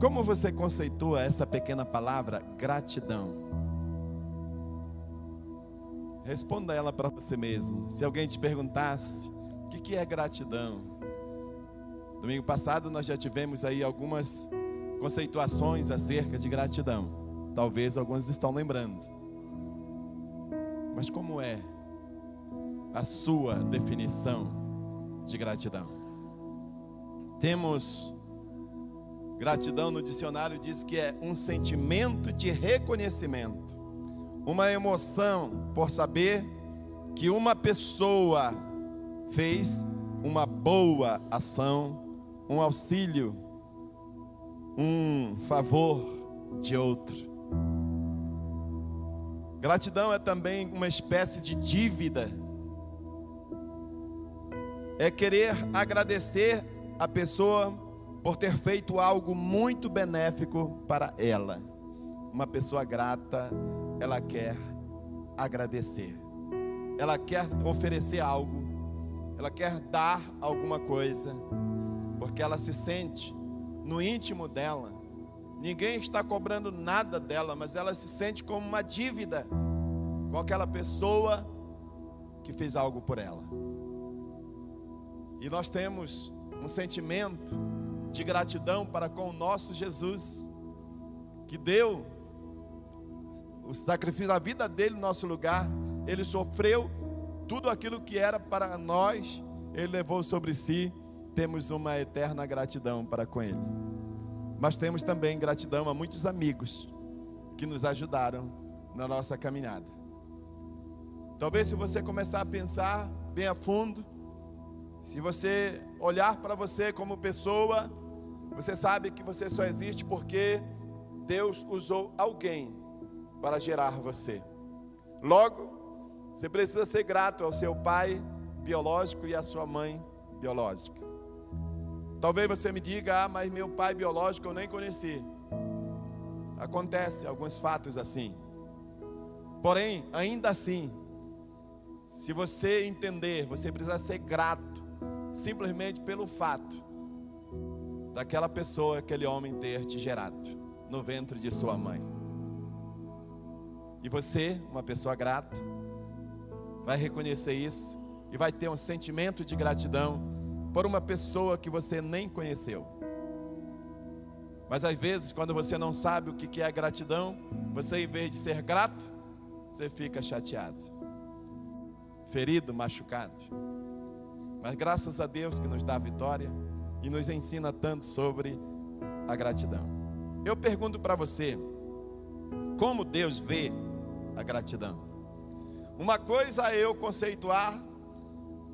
Como você conceitua essa pequena palavra, gratidão? Responda ela para você mesmo. Se alguém te perguntasse, o que é gratidão? Domingo passado nós já tivemos aí algumas conceituações acerca de gratidão. Talvez alguns estão lembrando. Mas como é a sua definição de gratidão? Temos gratidão no dicionário, diz que é um sentimento de reconhecimento, uma emoção por saber que uma pessoa fez uma boa ação, um auxílio, um favor de outro. Gratidão é também uma espécie de dívida. É querer agradecer a pessoa por ter feito algo muito benéfico para ela. Uma pessoa grata, ela quer agradecer. Ela quer oferecer algo. Ela quer dar alguma coisa. Porque ela se sente no íntimo dela. Ninguém está cobrando nada dela, mas ela se sente como uma dívida com aquela pessoa que fez algo por ela. E nós temos um sentimento de gratidão para com o nosso Jesus, que deu o sacrifício da vida dele no nosso lugar. Ele sofreu tudo aquilo que era para nós, ele levou sobre si. Temos uma eterna gratidão para com ele. Mas temos também gratidão a muitos amigos que nos ajudaram na nossa caminhada. Talvez, se você começar a pensar bem a fundo, se você olhar para você como pessoa, você sabe que você só existe porque Deus usou alguém para gerar você. Logo, você precisa ser grato ao seu pai biológico e à sua mãe biológica. Talvez você me diga, mas meu pai biológico eu nem conheci. Acontece alguns fatos assim. Porém, ainda assim, se você entender, você precisa ser grato, simplesmente pelo fato daquela pessoa, aquele homem ter te gerado no ventre de sua mãe. E você, uma pessoa grata, vai reconhecer isso e vai ter um sentimento de gratidão por uma pessoa que você nem conheceu. Mas às vezes, quando você não sabe o que é a gratidão, você, em vez de ser grato, você fica chateado, ferido, machucado. Mas graças a Deus que nos dá a vitória e nos ensina tanto sobre a gratidão. Eu pergunto para você, como Deus vê a gratidão? Uma coisa é eu conceituar,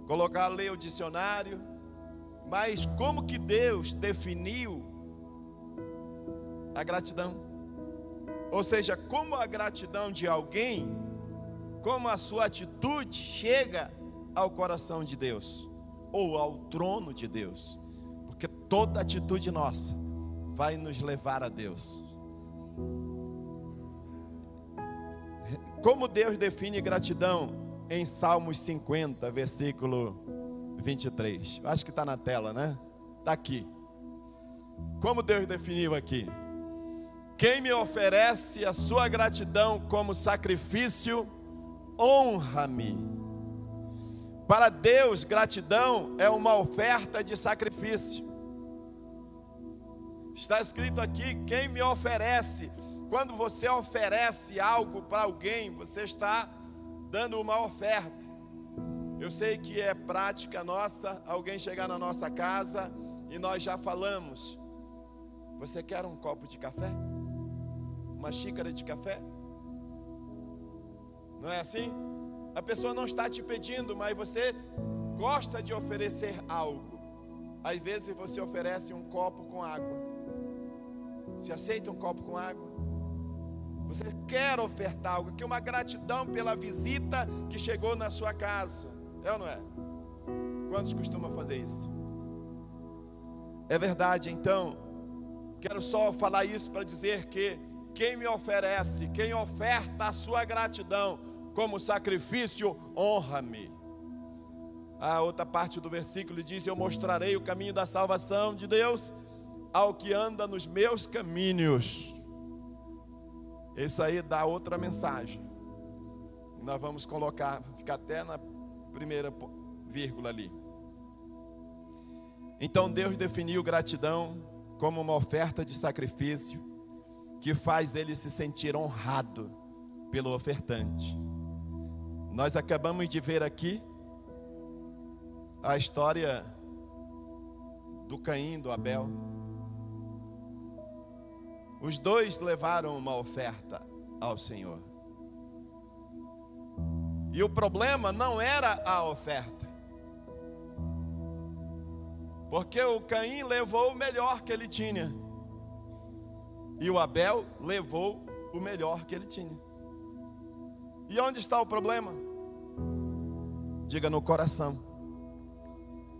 colocar, ler o dicionário, mas como que Deus definiu a gratidão? Ou seja, como a gratidão de alguém, como a sua atitude chega ao coração de Deus, ou ao trono de Deus, porque toda atitude nossa vai nos levar a Deus. Como Deus define gratidão em Salmos 50, versículo 23. Acho que está na tela, né? Está aqui. Como Deus definiu aqui? Quem me oferece a sua gratidão como sacrifício, honra-me. Para Deus, gratidão é uma oferta de sacrifício. Está escrito aqui, quem me oferece. Quando você oferece algo para alguém, você está dando uma oferta. Eu sei que é prática nossa, alguém chegar na nossa casa e nós já falamos, você quer um copo de café? Uma xícara de café? Não é assim? A pessoa não está te pedindo, mas você gosta de oferecer algo. Às vezes você oferece um copo com água. Você aceita um copo com água? Você quer ofertar algo, que é uma gratidão pela visita que chegou na sua casa. É ou não é? Quantos costumam fazer isso? É verdade, então, quero só falar isso para dizer que quem me oferece, quem oferta a sua gratidão como sacrifício, honra-me. A outra parte do versículo diz, eu mostrarei o caminho da salvação de Deus ao que anda nos meus caminhos. Isso aí dá outra mensagem. Nós vamos colocar, ficar até na primeira vírgula ali. Então Deus definiu gratidão como uma oferta de sacrifício que faz ele se sentir honrado pelo ofertante. Nós acabamos de ver aqui a história do Caim, do Abel. Os dois levaram uma oferta ao Senhor. E o problema não era a oferta. Porque o Caim levou o melhor que ele tinha. E o Abel levou o melhor que ele tinha. E onde está o problema? Diga: no coração.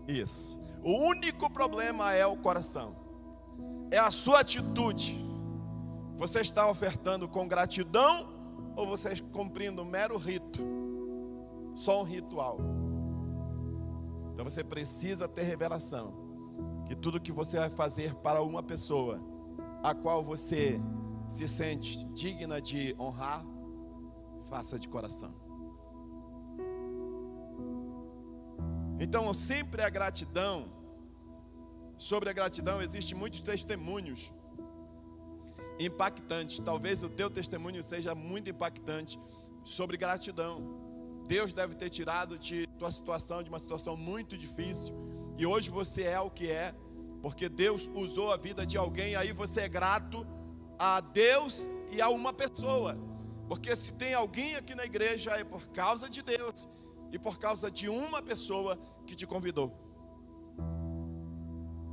Isso. O único problema é o coração. É a sua atitude. Você está ofertando com gratidão ou você está cumprindo um mero rito? Só um ritual. Então você precisa ter revelação que tudo que você vai fazer para uma pessoa a qual você se sente digna de honrar, faça de coração. Então sempre a gratidão, sobre a gratidão existem muitos testemunhos impactantes. Talvez o teu testemunho seja muito impactante sobre gratidão. Deus deve ter tirado de tua situação, de uma situação muito difícil, e hoje você é o que é, porque Deus usou a vida de alguém. Aí você é grato a Deus e a uma pessoa, porque se tem alguém aqui na igreja é por causa de Deus e por causa de uma pessoa que te convidou.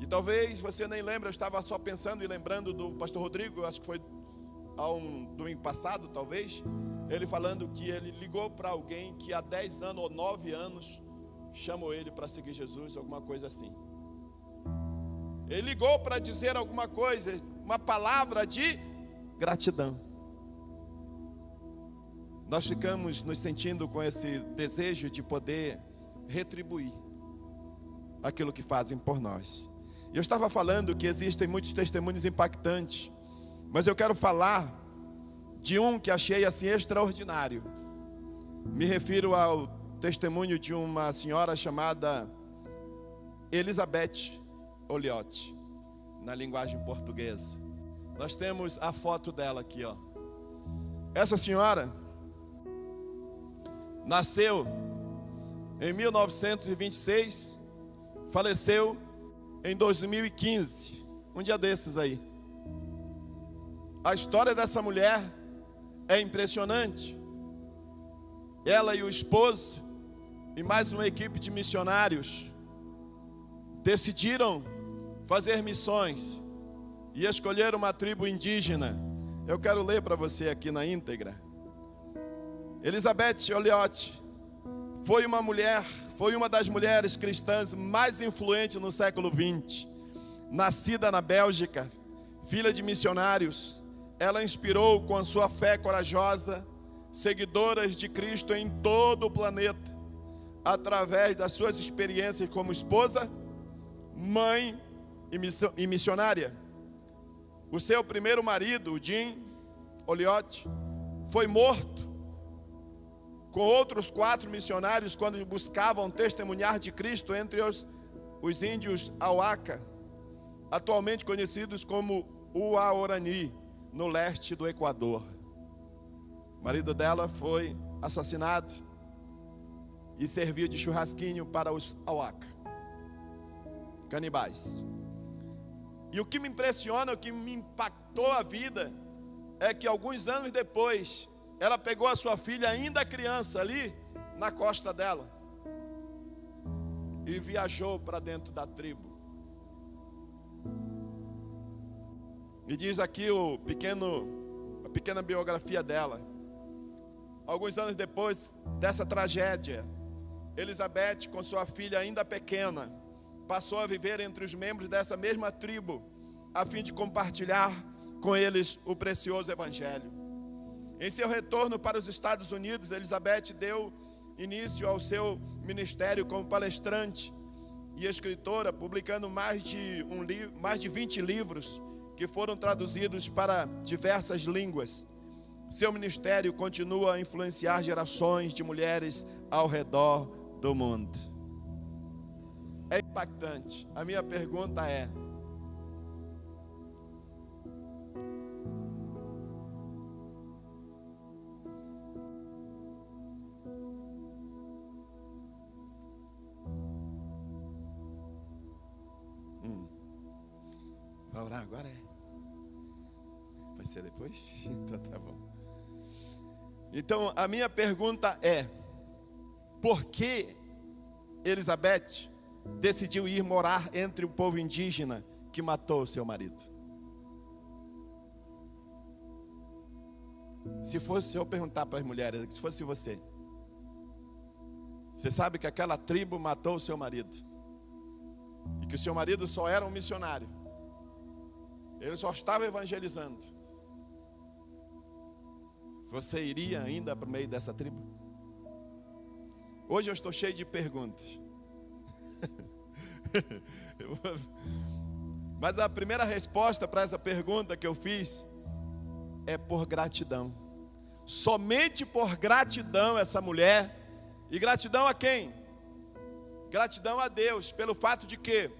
E talvez você nem lembre, eu estava só pensando e lembrando do pastor Rodrigo, acho que foi há um domingo passado, talvez, ele falando que ele ligou para alguém que há 10 anos ou 9 anos chamou ele para seguir Jesus, alguma coisa assim. Ele ligou para dizer alguma coisa, uma palavra de gratidão. Nós ficamos nos sentindo com esse desejo de poder retribuir aquilo que fazem por nós. E eu estava falando que existem muitos testemunhos impactantes, mas eu quero falar de um que achei assim extraordinário. Me refiro ao testemunho de uma senhora chamada Elizabeth Oliotti, na linguagem portuguesa. Nós temos a foto dela aqui, ó. Essa senhora nasceu em 1926, faleceu em 2015, um dia desses aí. A história dessa mulher é impressionante. Ela e o esposo e mais uma equipe de missionários decidiram fazer missões e escolheram uma tribo indígena. Eu quero ler para você aqui na íntegra. Elizabeth Oliotti foi uma das mulheres cristãs mais influentes no século XX. Nascida na Bélgica, filha de missionários, ela inspirou com a sua fé corajosa seguidoras de Cristo em todo o planeta, através das suas experiências como esposa, mãe e missionária. O seu primeiro marido, o Jim Oliotti, foi morto com outros 4 missionários quando buscavam testemunhar de Cristo entre os índios Auaca, atualmente conhecidos como Uaorani, no leste do Equador. O marido dela foi assassinado e serviu de churrasquinho para os Auaca, canibais. E o que me impressiona, o que me impactou a vida, é que alguns anos depois, ela pegou a sua filha ainda criança ali na costa dela e viajou para dentro da tribo. Me diz aqui a pequena biografia dela. Alguns anos depois dessa tragédia, Elizabeth, com sua filha ainda pequena, passou a viver entre os membros dessa mesma tribo, a fim de compartilhar com eles o precioso evangelho. Em seu retorno para os Estados Unidos, Elizabeth deu início ao seu ministério como palestrante e escritora, publicando mais de 20 livros que foram traduzidos para diversas línguas. Seu ministério continua a influenciar gerações de mulheres ao redor do mundo. É impactante. A minha pergunta é: vai orar agora? Vai ser depois? Então tá bom. Então a minha pergunta é: por que Elizabeth decidiu ir morar entre o povo indígena que matou seu marido? Se eu perguntar para as mulheres, se fosse você sabe que aquela tribo matou o seu marido, e que o seu marido só era um missionário, ele só estava evangelizando, você iria ainda para o meio dessa tribo? Hoje eu estou cheio de perguntas. Mas a primeira resposta para essa pergunta que eu fiz é por gratidão. Somente por gratidão essa mulher. E gratidão a quem? Gratidão a Deus, pelo fato de que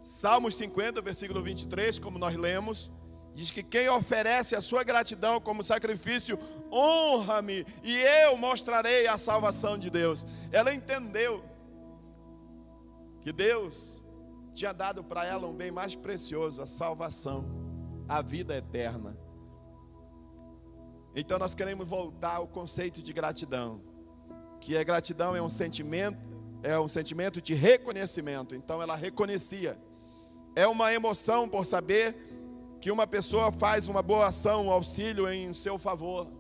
Salmos 50, versículo 23, como nós lemos, diz que quem oferece a sua gratidão como sacrifício, honra-me e eu mostrarei a salvação de Deus. Ela entendeu que Deus tinha dado para ela um bem mais precioso, a salvação, a vida eterna. Então nós queremos voltar ao conceito de gratidão, que a gratidão é um sentimento de reconhecimento. Então ela reconhecia, é uma emoção por saber que uma pessoa faz uma boa ação, um auxílio em seu favor.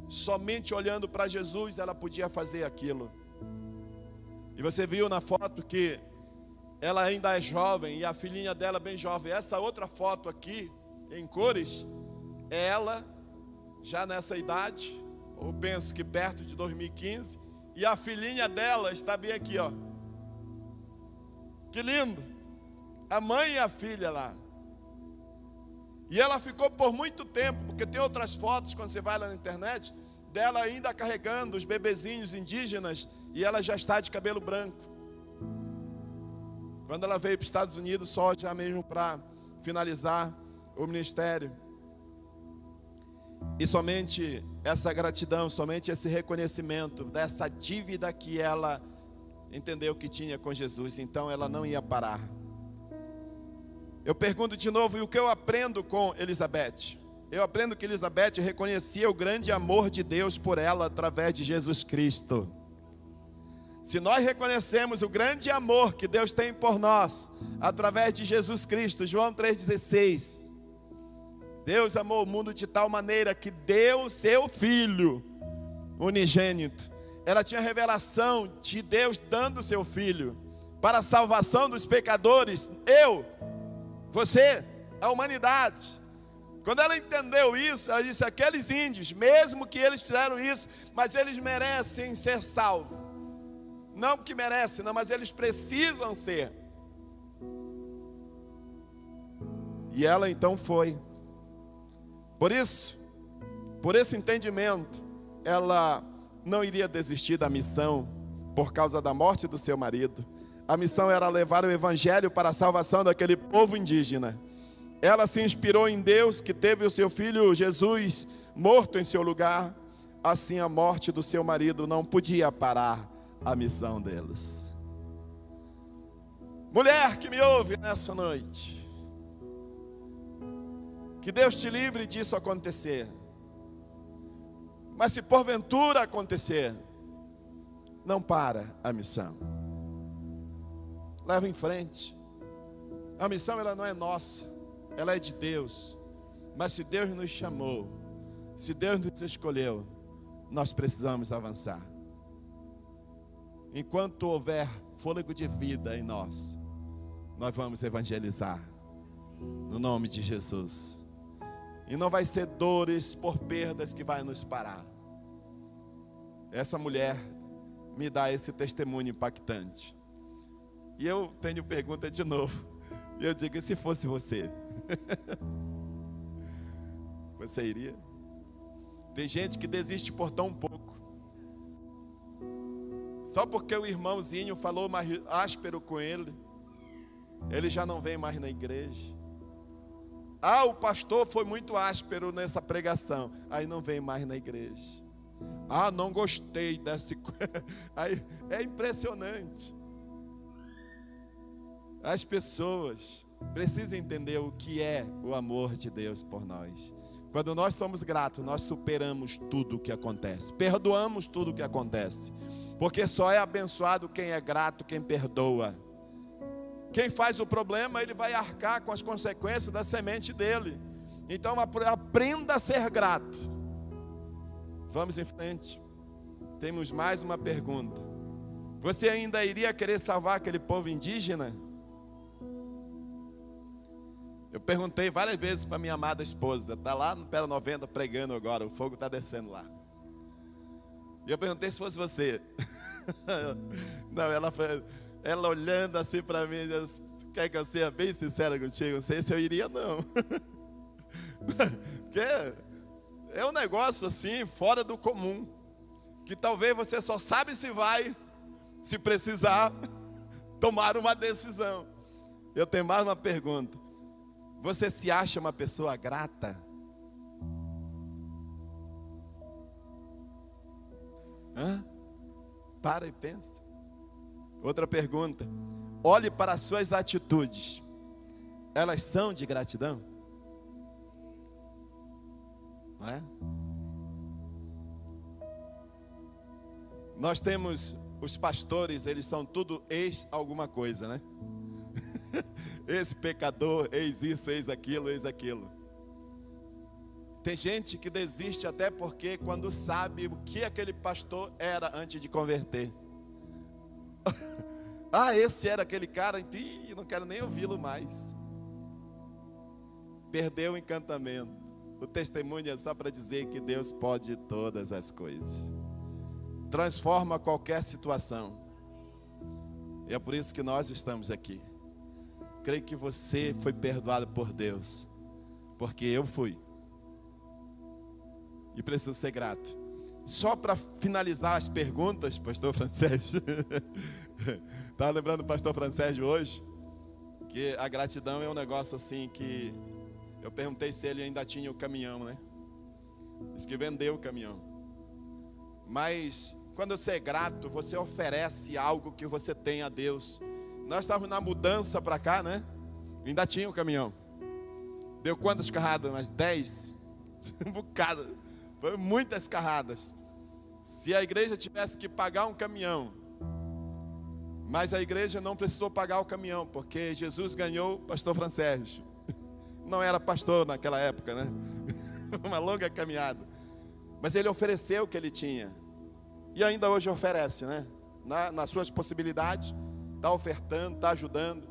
Somente olhando para Jesus ela podia fazer aquilo. E você viu na foto que ela ainda é jovem e a filhinha dela bem jovem. Essa outra foto aqui, em cores, é ela já nessa idade, ou penso que perto de 2015, e a filhinha dela está bem aqui, ó. Que lindo! A mãe e a filha lá. E ela ficou por muito tempo, porque tem outras fotos, quando você vai lá na internet, dela ainda carregando os bebezinhos indígenas, e ela já está de cabelo branco. Quando ela veio para os Estados Unidos, só já mesmo para finalizar o ministério. E somente essa gratidão, somente esse reconhecimento dessa dívida que ela entendeu que tinha com Jesus, então ela não ia parar. Eu pergunto de novo, e o que eu aprendo com Elizabeth? Eu aprendo que Elizabeth reconhecia o grande amor de Deus por ela através de Jesus Cristo. Se nós reconhecemos o grande amor que Deus tem por nós através de Jesus Cristo, João 3,16, Deus amou o mundo de tal maneira que deu seu Filho unigênito. Ela tinha revelação de Deus dando seu Filho para a salvação dos pecadores, você, a humanidade. Quando ela entendeu isso, ela disse: aqueles índios, mesmo que eles fizeram isso, mas eles merecem ser salvos. Não que merecem, não, mas eles precisam ser. E ela então foi. Por isso, por esse entendimento, ela não iria desistir da missão por causa da morte do seu marido. A missão era levar o evangelho para a salvação daquele povo indígena. Ela se inspirou em Deus, que teve o seu filho Jesus morto em seu lugar. Assim a morte do seu marido não podia parar a missão deles. Mulher que me ouve nessa noite, que Deus te livre disso acontecer. Mas se porventura acontecer, não para a missão. Leva em frente. A missão ela não é nossa, ela é de Deus. Mas se Deus nos chamou, se Deus nos escolheu, nós precisamos avançar. Enquanto houver fôlego de vida em nós, nós vamos evangelizar no nome de Jesus. E não vai ser dores por perdas que vai nos parar. Essa mulher me dá esse testemunho impactante. E eu tenho pergunta de novo. E eu digo, e se fosse você? Você iria? Tem gente que desiste por tão pouco. Só porque o irmãozinho falou mais áspero com ele, ele já não vem mais na igreja. Ah, o pastor foi muito áspero nessa pregação, aí não vem mais na igreja. Ah, não gostei desse. Aí é impressionante. As pessoas precisam entender o que é o amor de Deus por nós. Quando nós somos gratos, nós superamos tudo o que acontece, perdoamos tudo o que acontece, porque só é abençoado quem é grato, quem perdoa. Quem faz o problema, ele vai arcar com as consequências da semente dele. Então aprenda a ser grato. Vamos em frente. Temos mais uma pergunta. Você ainda iria querer salvar aquele povo indígena? Eu perguntei várias vezes para minha amada esposa. Está lá no Pera 90 pregando agora. O fogo está descendo lá. E eu perguntei se fosse você. Não, ela olhando assim para mim, quer que eu seja bem sincera contigo? Não sei se eu iria, não. Porque é um negócio assim, fora do comum. Que talvez você só sabe se vai, se precisar, tomar uma decisão. Eu tenho mais uma pergunta. Você se acha uma pessoa grata? Para e pensa. Outra pergunta. Olhe para as suas atitudes. Elas são de gratidão? Não é? Nós temos os pastores, eles são tudo ex alguma coisa, né? Esse pecador, eis isso, eis aquilo, eis aquilo. Tem gente que desiste até porque quando sabe o que aquele pastor era antes de converter. Ah, esse era aquele cara, não quero nem ouvi-lo mais. Perdeu o encantamento. O testemunho é só para dizer que Deus pode todas as coisas. Transforma qualquer situação. E é por isso que nós estamos aqui. Creio que você foi perdoado por Deus, porque eu fui. E preciso ser grato. Só para finalizar as perguntas, pastor Francésio. Estava lembrando do pastor Francésio hoje, que a gratidão é um negócio assim que... Eu perguntei se ele ainda tinha o caminhão, né? Disse que vendeu o caminhão. Mas quando você é grato, você oferece algo que você tem a Deus. Nós estávamos na mudança para cá, né? Ainda tinha o caminhão. Deu quantas carradas? Umas 10? Um bocado. Foi muitas carradas. Se a igreja tivesse que pagar um caminhão, mas a igreja não precisou pagar o caminhão, porque Jesus ganhou o pastor Francésio. Não era pastor naquela época, né? Uma longa caminhada. Mas ele ofereceu o que ele tinha. E ainda hoje oferece, né? Nas suas possibilidades, está ofertando, está ajudando.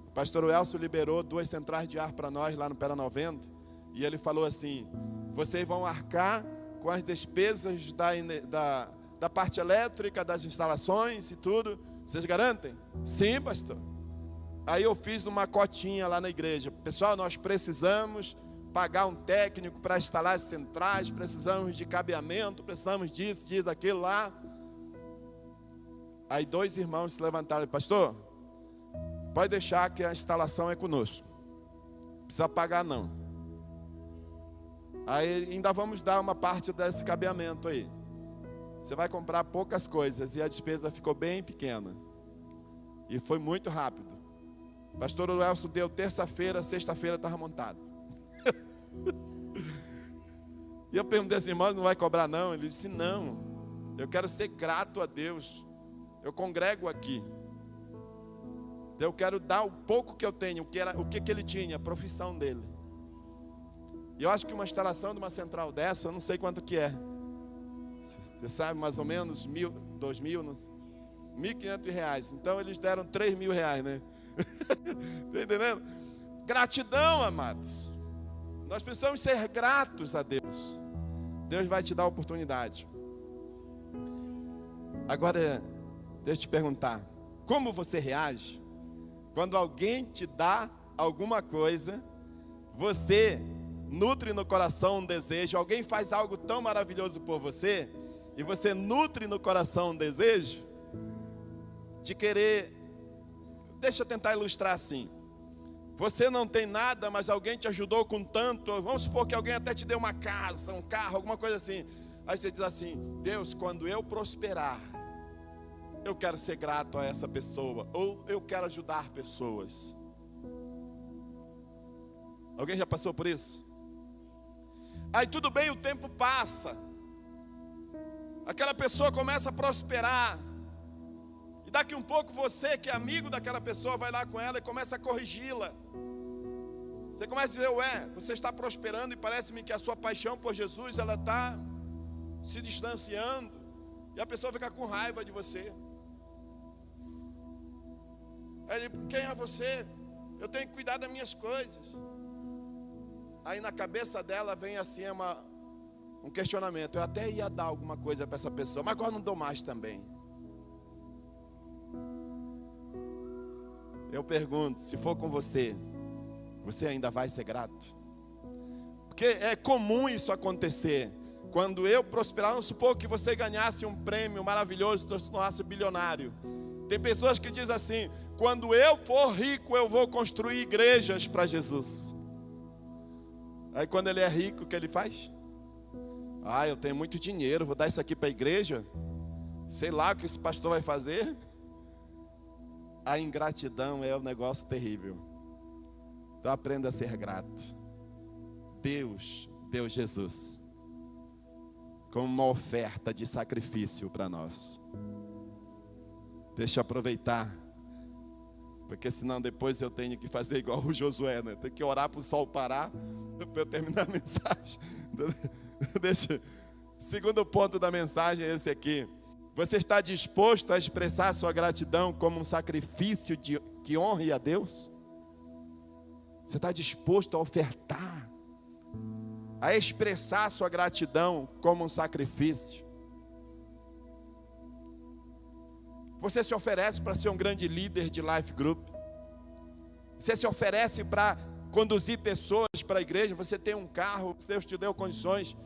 O pastor Elcio liberou 2 centrais de ar para nós lá no Pera 90. E ele falou assim: vocês vão arcar com as despesas da parte elétrica, das instalações e tudo. Vocês garantem? Sim, pastor. Aí eu fiz uma cotinha lá na igreja. Pessoal, nós precisamos pagar um técnico para instalar as centrais, precisamos de cabeamento, precisamos disso, aquilo lá. Aí 2 irmãos se levantaram e pastor, pode deixar que a instalação é conosco. Não precisa pagar não. Aí ainda vamos dar uma parte desse cabeamento aí. Você vai comprar poucas coisas e a despesa ficou bem pequena. E foi muito rápido. Pastor Elcio deu terça-feira, sexta-feira estava montado. E eu perguntei assim, irmão, não vai cobrar não? Ele disse, não, eu quero ser grato a Deus. Eu congrego aqui. Eu quero dar o pouco que eu tenho, o que ele tinha, a profissão dele. E eu acho que uma instalação de uma central dessa, eu não sei quanto que é. Você sabe, mais ou menos, 1.000, 2.000, R$1.500. Então eles deram R$3.000, né? Está entendendo? Gratidão, amados. Nós precisamos ser gratos a Deus. Deus vai te dar a oportunidade. Agora, deixa eu te perguntar. Como você reage? Quando alguém te dá alguma coisa, você nutre no coração um desejo, alguém faz algo tão maravilhoso por você, e você nutre no coração um desejo de querer. Deixa eu tentar ilustrar assim. Você não tem nada, mas alguém te ajudou com tanto. Vamos supor que alguém até te deu uma casa, um carro, alguma coisa assim. Aí você diz assim: Deus, quando eu prosperar, eu quero ser grato a essa pessoa, ou eu quero ajudar pessoas. Alguém já passou por isso? Aí tudo bem, o tempo passa, aquela pessoa começa a prosperar, e daqui um pouco você, que é amigo daquela pessoa, vai lá com ela e começa a corrigi-la. Você começa a dizer: ué, você está prosperando e parece-me que a sua paixão por Jesus, ela está se distanciando, e a pessoa fica com raiva de você. Aí ele: quem é você? Eu tenho que cuidar das minhas coisas. Aí na cabeça dela vem assim um questionamento: eu até ia dar alguma coisa para essa pessoa, mas agora não dou mais também. Eu pergunto, se for com você, você ainda vai ser grato? Porque é comum isso acontecer. Quando eu prosperar, vamos supor que você ganhasse um prêmio maravilhoso, se tornasse bilionário. Tem pessoas que dizem assim: quando eu for rico, eu vou construir igrejas para Jesus. Aí quando ele é rico, o que ele faz? Ah, eu tenho muito dinheiro, vou dar isso aqui para a igreja. Sei lá o que esse pastor vai fazer. A ingratidão é um negócio terrível. Então aprenda a ser grato. Deus deu Jesus como uma oferta de sacrifício para nós. Deixa eu aproveitar, porque senão depois eu tenho que fazer igual o Josué, né? Tem que orar para o sol parar, para eu terminar a mensagem. Segundo ponto da mensagem é esse aqui. Você está disposto a expressar sua gratidão como um sacrifício que honre a Deus? Você está disposto a ofertar, a expressar sua gratidão como um sacrifício? Você se oferece para ser um grande líder de life group? Você se oferece para conduzir pessoas para a igreja? Você tem um carro, Deus te deu condições.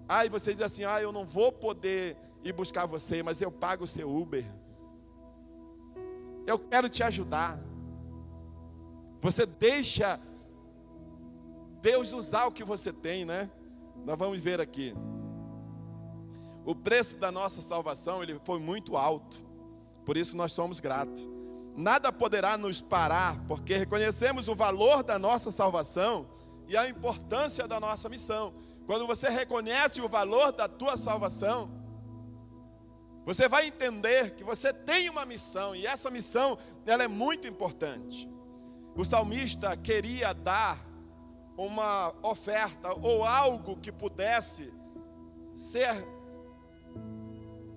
Aí você diz assim: eu não vou poder ir buscar você, mas eu pago o seu Uber. Eu quero te ajudar. Você deixa Deus usar o que você tem, né? Nós vamos ver aqui. O preço da nossa salvação, ele foi muito alto. Por isso nós somos gratos. Nada poderá nos parar, porque reconhecemos o valor da nossa salvação e a importância da nossa missão. Quando você reconhece o valor da tua salvação, você vai entender que você tem uma missão, e essa missão, ela é muito importante. O salmista queria dar uma oferta ou algo que pudesse ser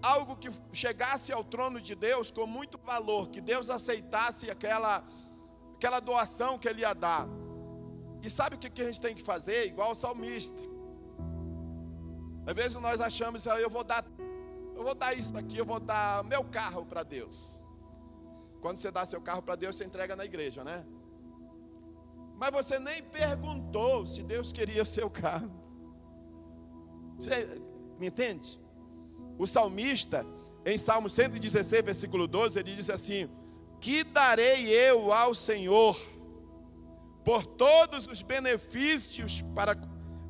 algo que chegasse ao trono de Deus com muito valor, que Deus aceitasse aquela doação que ele ia dar. E sabe o que a gente tem que fazer? Igual o salmista. Às vezes nós achamos: eu vou dar isso aqui, eu vou dar meu carro para Deus. Quando você dá seu carro para Deus, você entrega na igreja, né? Mas você nem perguntou se Deus queria o seu carro. Você me entende? O salmista, em Salmo 116, versículo 12, ele diz assim: que darei eu ao Senhor por todos os benefícios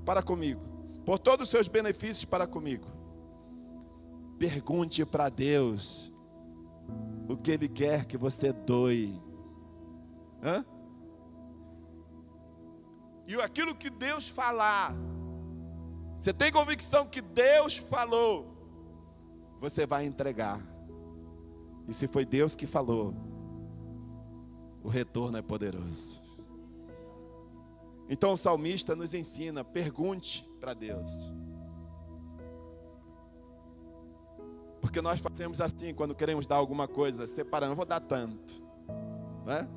para comigo? Por todos os seus benefícios para comigo. Pergunte para Deus o que Ele quer que você doe. E aquilo que Deus falar, você tem convicção que Deus falou, você vai entregar. E se foi Deus que falou, o retorno é poderoso. Então o salmista nos ensina: pergunte para Deus. Porque nós fazemos assim quando queremos dar alguma coisa, separando: vou dar tanto, não é?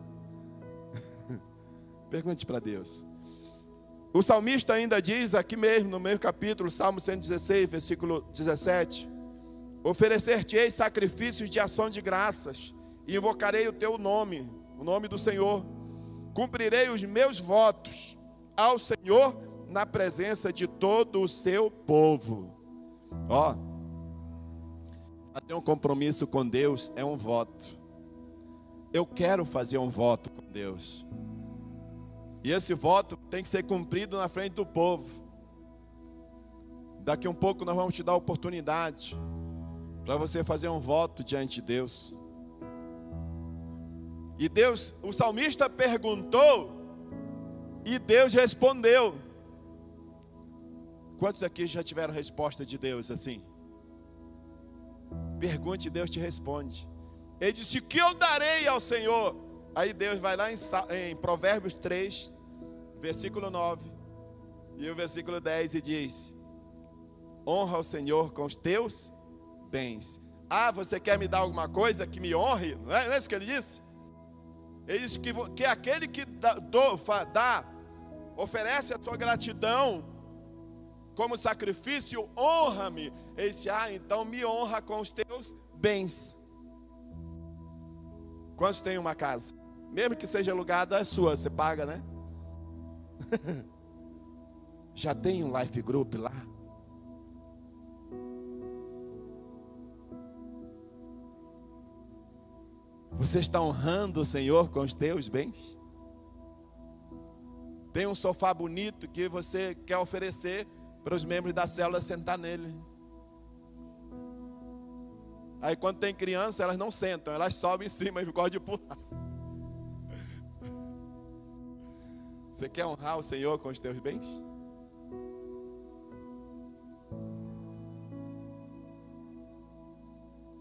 Pergunte para Deus. O salmista ainda diz aqui mesmo, no mesmo capítulo, Salmo 116, versículo 17: oferecer-te-ei sacrifícios de ação de graças, invocarei o teu nome, o nome do Senhor. Cumprirei os meus votos ao Senhor na presença de todo o seu povo. Ó, fazer um compromisso com Deus é um voto. Eu quero fazer um voto com Deus. E esse voto tem que ser cumprido na frente do povo. Daqui um pouco nós vamos te dar a oportunidade para você fazer um voto diante de Deus. E Deus, o salmista perguntou e Deus respondeu. Quantos aqui já tiveram resposta de Deus assim? Pergunte e Deus te responde. Ele disse: o que eu darei ao Senhor? Aí Deus vai lá em Provérbios 3, versículo 9 e o versículo 10 e diz: honra o Senhor com os teus bens. Ah, você quer me dar alguma coisa que me honre? Não é isso que ele disse? Ele disse que aquele que oferece a sua gratidão como sacrifício, honra-me. Ele disse: então me honra com os teus bens. Quantos têm uma casa? Mesmo que seja alugada, é sua, você paga, né? Já tem um life group lá? Você está honrando o Senhor com os teus bens? Tem um sofá bonito que você quer oferecer para os membros da célula sentar nele. Aí quando tem criança, elas não sentam, elas sobem em cima e gostam de pular. Você quer honrar o Senhor com os teus bens?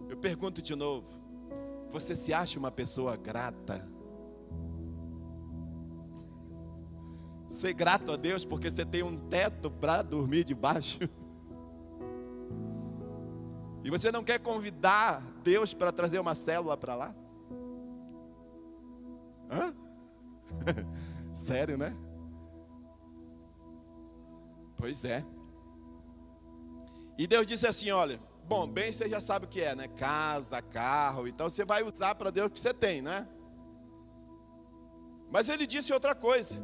Eu pergunto de novo: você se acha uma pessoa grata? Ser grato a Deus porque você tem um teto para dormir debaixo? E você não quer convidar Deus para trazer uma célula para lá? Hã? Sério, né? Pois é. E Deus disse assim: olha, bom, bem, você já sabe o que é, né? Casa, carro, então você vai usar para Deus o que você tem, né? Mas ele disse outra coisa: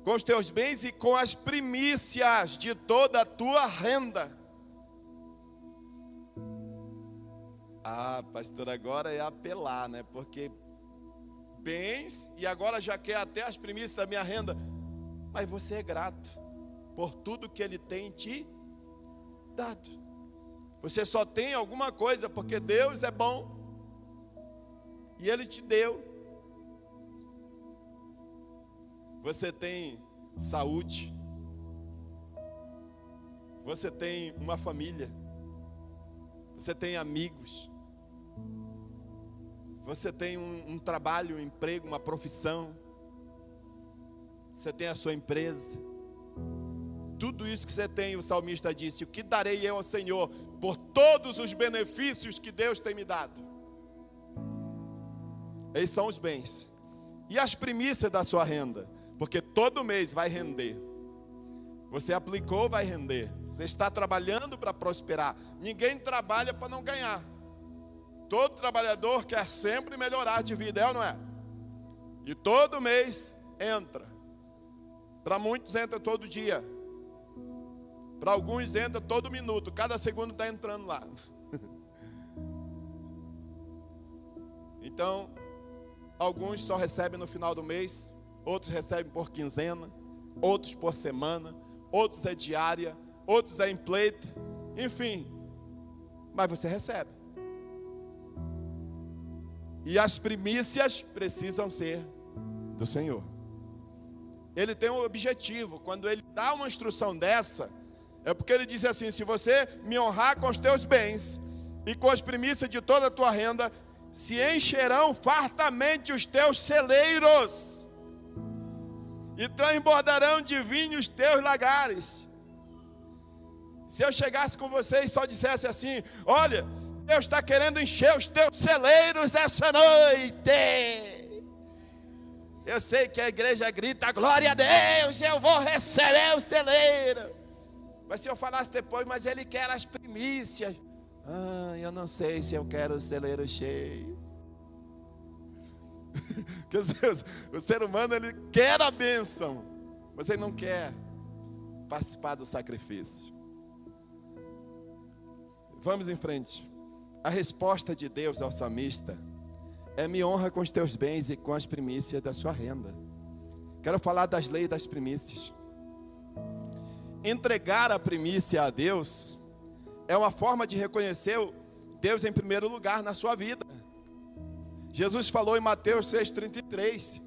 com os teus bens e com as primícias de toda a tua renda. Ah, pastor, agora é apelar, né? Porque bens e agora já quer até as primícias da minha renda. Mas você é grato por tudo que Ele tem te dado. Você só tem alguma coisa porque Deus é bom e Ele te deu. Você tem saúde, você tem uma família, você tem amigos, você tem um trabalho, um emprego, uma profissão, você tem a sua empresa. Tudo isso que você tem, o salmista disse: o que darei eu ao Senhor por todos os benefícios que Deus tem me dado? Esses são os bens. E as primícias da sua renda? Porque todo mês vai render. Você aplicou, vai render. Você está trabalhando para prosperar. Ninguém trabalha para não ganhar. Todo trabalhador quer sempre melhorar de vida, é ou não é? E todo mês entra. Para muitos entra todo dia. Para alguns entra todo minuto. Cada segundo está entrando lá. Então, alguns só recebem no final do mês. Outros recebem por quinzena. Outros por semana. Outros é diária. Outros é em pleito. Enfim. Mas você recebe. E as primícias precisam ser do Senhor. Ele tem um objetivo. Quando ele dá uma instrução dessa, é porque ele diz assim: se você me honrar com os teus bens e com as primícias de toda a tua renda, se encherão fartamente os teus celeiros e transbordarão de vinho os teus lagares. Se eu chegasse com você e só dissesse assim: olha, Deus está querendo encher os teus celeiros essa noite. Eu sei que a igreja grita: glória a Deus, eu vou receber o celeiro. Mas se eu falasse depois: mas Ele quer as primícias. Eu não sei se eu quero o celeiro cheio. Porque o ser humano, ele quer a bênção, mas ele não quer participar do sacrifício. Vamos em frente. A resposta de Deus ao salmista é: me honra com os teus bens e com as primícias da sua renda. Quero falar das leis das primícias. Entregar a primícia a Deus é uma forma de reconhecer Deus em primeiro lugar na sua vida. Jesus falou em Mateus 6,33: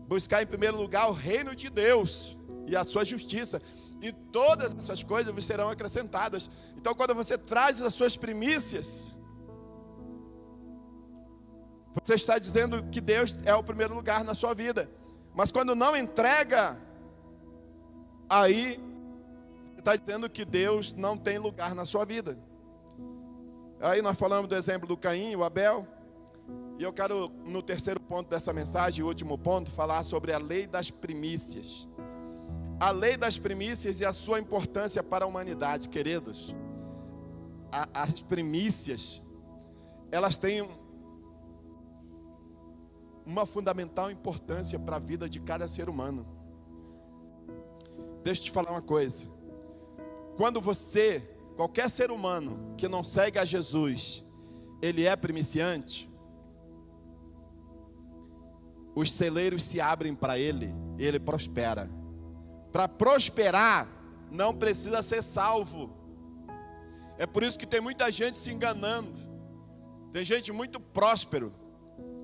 buscar em primeiro lugar o reino de Deus e a sua justiça, e todas essas coisas vos serão acrescentadas. Então, quando você traz as suas primícias, você está dizendo que Deus é o primeiro lugar na sua vida. Mas quando não entrega, aí você está dizendo que Deus não tem lugar na sua vida. Aí nós falamos do exemplo do Caim e o Abel. E eu quero, no terceiro ponto dessa mensagem, o último ponto, falar sobre a lei das primícias. A lei das primícias e a sua importância para a humanidade, queridos. As primícias, elas têm uma fundamental importância para a vida de cada ser humano. Deixa eu te falar uma coisa. Quando qualquer ser humano que não segue a Jesus, ele é primiciante, os celeiros se abrem para ele e ele prospera. Para prosperar, não precisa ser salvo. É por isso que tem muita gente se enganando. Tem gente muito próspero,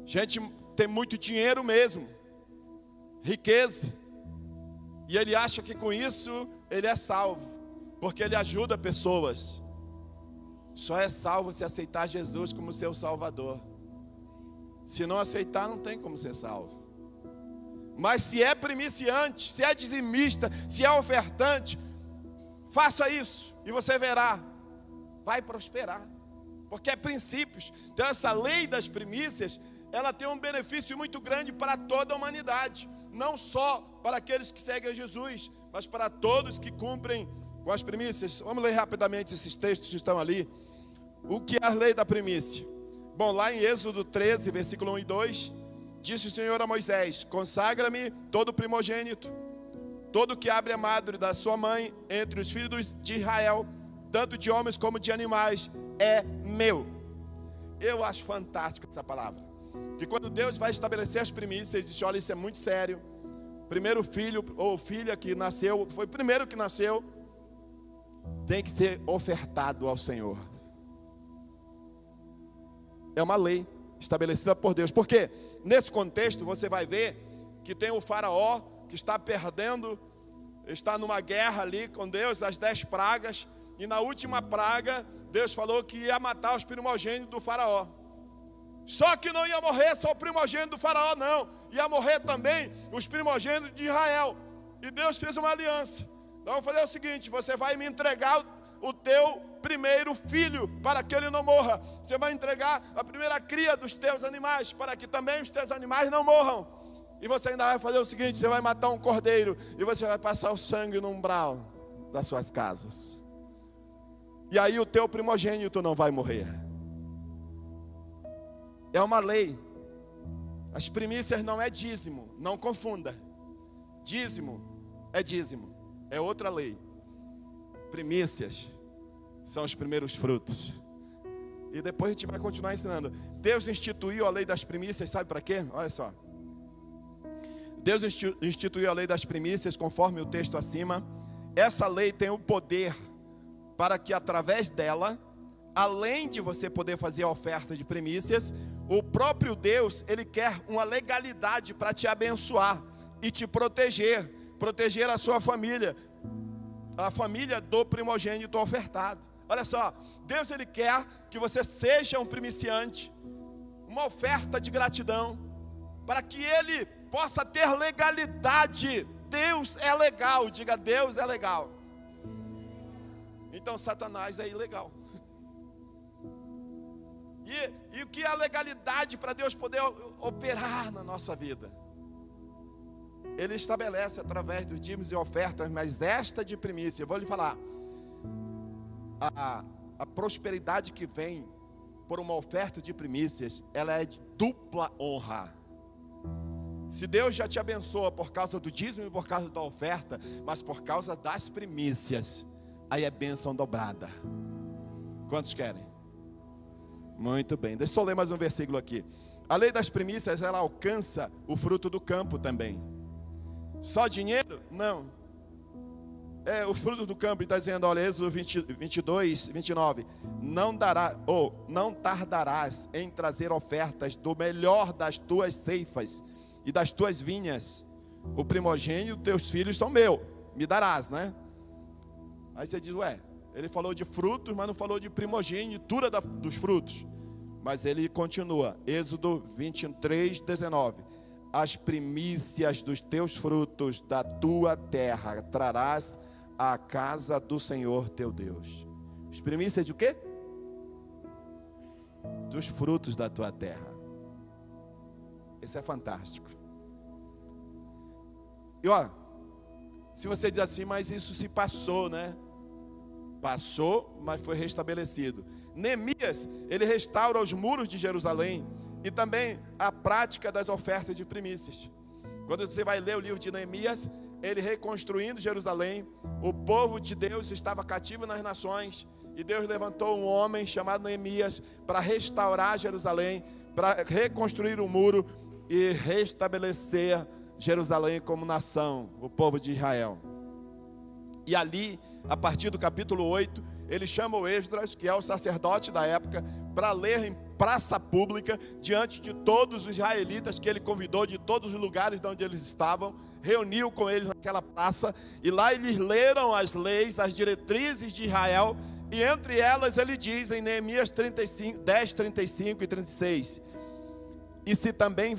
gente tem muito dinheiro mesmo, riqueza, e ele acha que com isso ele é salvo, porque ele ajuda pessoas. Só é salvo se aceitar Jesus como seu Salvador. Se não aceitar, não tem como ser salvo. Mas se é primiciante, se é dizimista, se é ofertante, faça isso e você verá, vai prosperar, porque é princípios. Então essa lei das primícias, ela tem um benefício muito grande para toda a humanidade, não só para aqueles que seguem a Jesus, mas para todos que cumprem com as primícias. Vamos ler rapidamente esses textos que estão ali. O que é a lei da primícia? Bom, lá em Êxodo 13, versículo 1 e 2, disse o Senhor a Moisés: consagra-me todo primogênito, todo que abre a madre da sua mãe, entre os filhos de Israel, tanto de homens como de animais, é meu. Eu acho fantástica essa palavra. Que quando Deus vai estabelecer as primícias, Ele diz: olha, isso é muito sério. Primeiro filho ou filha que nasceu, foi o primeiro que nasceu, tem que ser ofertado ao Senhor. É uma lei estabelecida por Deus. Porque nesse contexto você vai ver que tem o faraó que está perdendo, está numa guerra ali com Deus, as 10 pragas. E na última praga, Deus falou que ia matar os primogênitos do faraó. Só que não ia morrer só o primogênito do faraó, não. Ia morrer também os primogênitos de Israel. E Deus fez uma aliança. Então vamos fazer o seguinte: você vai me entregar o teu primeiro filho, para que ele não morra. Você vai entregar a primeira cria dos teus animais, para que também os teus animais não morram. E você ainda vai fazer o seguinte: você vai matar um cordeiro, e você vai passar o sangue no umbral das suas casas. E aí o teu primogênito não vai morrer. É uma lei. As primícias não é dízimo, não confunda. Dízimo, é outra lei. Primícias são os primeiros frutos. E depois a gente vai continuar ensinando. Deus instituiu a lei das primícias, sabe para quê? Olha só. Deus instituiu a lei das primícias, conforme o texto acima. Essa lei tem o poder para que através dela, além de você poder fazer a oferta de primícias, o próprio Deus, Ele quer uma legalidade para te abençoar e te proteger a sua família, a família do primogênito ofertado. Olha só, Deus Ele quer que você seja um primiciante, uma oferta de gratidão, para que Ele possa ter legalidade. Deus é legal, diga: Deus é legal. Então Satanás é ilegal. E o que é a legalidade para Deus poder operar na nossa vida? Ele estabelece através dos dízimos e ofertas, mas esta de primícia, eu vou lhe falar, a prosperidade que vem por uma oferta de primícias, ela é de dupla honra. Se Deus já te abençoa por causa do dízimo e por causa da oferta, mas por causa das primícias, aí é bênção dobrada. Quantos querem? Muito bem, deixa eu só ler mais um versículo aqui. A lei das primícias, ela alcança o fruto do campo também. Só dinheiro? Não. O fruto do campo, está dizendo, olha, Êxodo 22, 29. Não tardarás em trazer ofertas do melhor das tuas ceifas e das tuas vinhas. O primogênito, teus filhos são meu, me darás, né? Aí você diz, ele falou de frutos, mas não falou de primogenitura dos frutos. Mas ele continua, Êxodo 23, 19. As primícias dos teus frutos da tua terra trarás à casa do Senhor teu Deus. As primícias de o quê? Dos frutos da tua terra. Isso é fantástico. E olha, se você diz assim, mas isso se passou, né? Passou, mas foi restabelecido. Neemias, ele restaura os muros de Jerusalém e também a prática das ofertas de primícias. Quando você vai ler o livro de Neemias, ele reconstruindo Jerusalém, o povo de Deus estava cativo nas nações, e Deus levantou um homem chamado Neemias para restaurar Jerusalém, para reconstruir o muro e restabelecer Jerusalém como nação, o povo de Israel. E ali, a partir do capítulo 8, ele chama o Esdras, que é o sacerdote da época, para ler em praça pública, diante de todos os israelitas que ele convidou, de todos os lugares de onde eles estavam, reuniu com eles naquela praça, e lá eles leram as leis, as diretrizes de Israel, e entre elas ele diz em Neemias 10, 35 e 36, e se também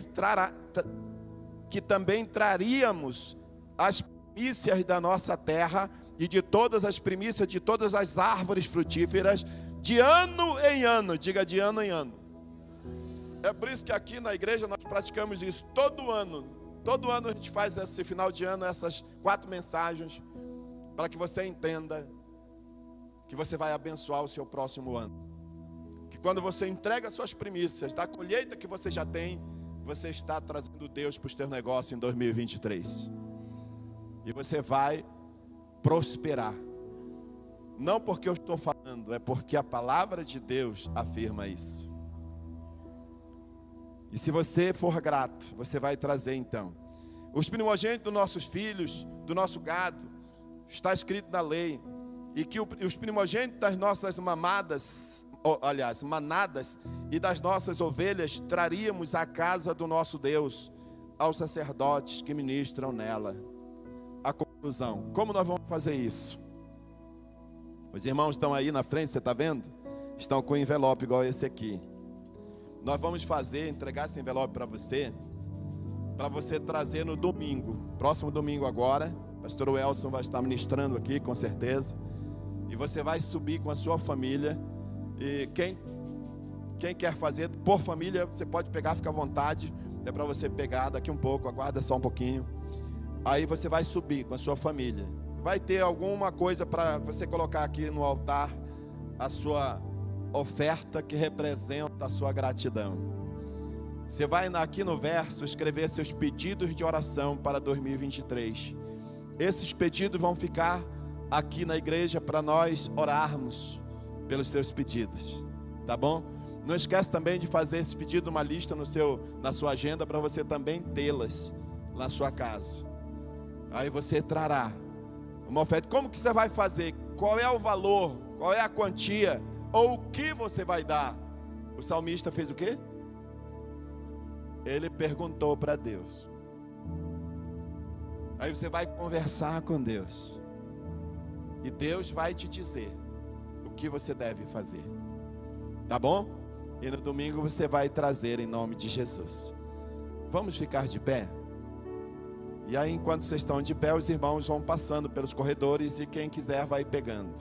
que também traríamos as primícias da nossa terra e de todas as primícias de todas as árvores frutíferas, de ano em ano, diga de ano em ano. É por isso que aqui na igreja nós praticamos isso todo ano a gente faz esse final de ano, essas 4 mensagens, para que você entenda que você vai abençoar o seu próximo ano. Que quando você entrega as suas primícias da colheita que você já tem, você está trazendo Deus para os teus negócios em 2023. E você vai prosperar. Não porque eu estou falando, é porque a palavra de Deus afirma isso. E se você for grato, você vai trazer então os primogênitos dos nossos filhos, do nosso gado, está escrito na lei, e que os primogênitos das nossas manadas e das nossas ovelhas traríamos à casa do nosso Deus, aos sacerdotes que ministram nela. A conclusão, como nós vamos fazer isso? Os irmãos estão aí na frente, você está vendo? Estão com envelope igual esse aqui. Nós vamos entregar esse envelope para você trazer no domingo, próximo domingo agora. Pastor Welson vai estar ministrando aqui, com certeza. E você vai subir com a sua família. E quem quer fazer por família, você pode pegar, fica à vontade. É para você pegar daqui um pouco, aguarda só um pouquinho. Aí você vai subir com a sua família. Vai ter alguma coisa para você colocar aqui no altar, a sua oferta que representa a sua gratidão. Você vai aqui no verso escrever seus pedidos de oração para 2023. Esses pedidos vão ficar aqui na igreja para nós orarmos pelos seus pedidos, tá bom? Não esquece também de fazer esse pedido, uma lista na sua agenda, para você também tê-las na sua casa. Aí você trará uma oferta. Como que você vai fazer? Qual é o valor? Qual é a quantia? Ou o que você vai dar? O salmista fez o quê? Ele perguntou para Deus. Aí você vai conversar com Deus. E Deus vai te dizer o que você deve fazer. Tá bom? E no domingo você vai trazer em nome de Jesus. Vamos ficar de pé? E aí, enquanto vocês estão de pé, os irmãos vão passando pelos corredores e quem quiser vai pegando.